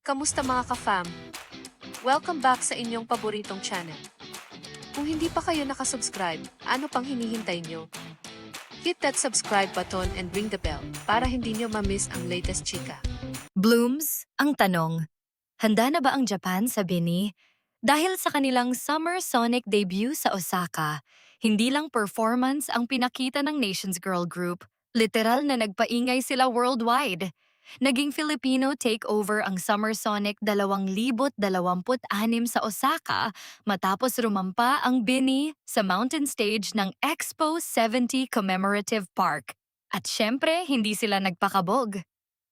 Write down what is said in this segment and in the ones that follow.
Kamusta mga ka-fam? Welcome back sa inyong paboritong channel. Kung hindi pa kayo nakasubscribe, ano pang hinihintay nyo? Hit that subscribe button and ring the bell para hindi nyo ma-miss ang latest chika. Blooms, ang tanong, handa na ba ang Japan sa BINI? Dahil sa kanilang Summer Sonic debut sa Osaka, hindi lang performance ang pinakita ng Nations Girl Group, literal na nagpaingay sila worldwide. Naging Filipino takeover ang Summer Sonic 2026 sa Osaka matapos rumampa ang BINI sa mountain stage ng Expo 70 Commemorative Park. At syempre, hindi sila nagpakabog.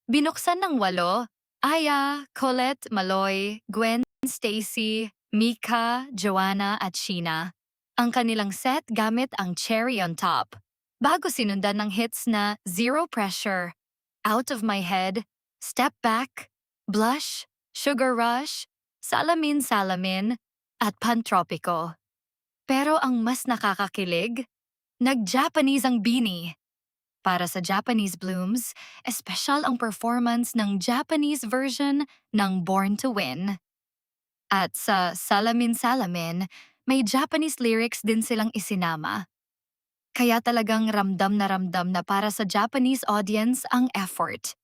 Binuksan ng 8, Aya, Colette, Maloy, Gwen, Stacy, Mika, Joanna at Sheena. Ang kanilang set gamit ang Cherry on Top. Bago sinundan ng hits na Zero Pressure, Out of My Head, Step Back, Blush, Sugar Rush, Salamin Salamin, at Pantropico. Pero ang mas nakakakilig, nag-Japanese ang BINI. Para sa Japanese Blooms, espesyal ang performance ng Japanese version ng Born to Win. At sa Salamin Salamin, may Japanese lyrics din silang isinama. Kaya talagang ramdam na para sa Japanese audience ang effort.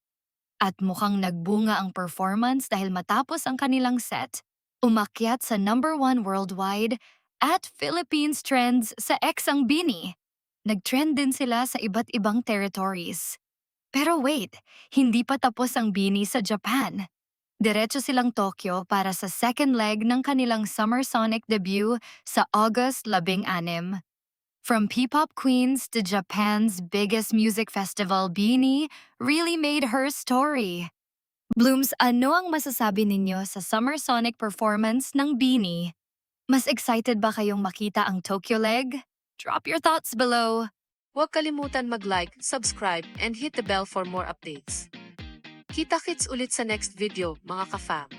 At mukhang nagbunga ang performance dahil matapos ang kanilang set, umakyat sa #1 worldwide at Philippines trends sa X ang BINI. Nag-trend din sila sa iba't ibang territories. Pero wait, hindi pa tapos ang BINI sa Japan. Diretso silang Tokyo para sa second leg ng kanilang Summer Sonic debut sa August 16. From P-pop queens to Japan's biggest music festival, BINI really made her story. Blooms, ano ang masasabi ninyo sa Summer Sonic performance ng BINI? Mas excited ba kayong makita ang Tokyo leg? Drop your thoughts below. Huwag kalimutan mag-like, subscribe, and hit the bell for more updates. Kita-kits ulit sa next video, mga ka-fam.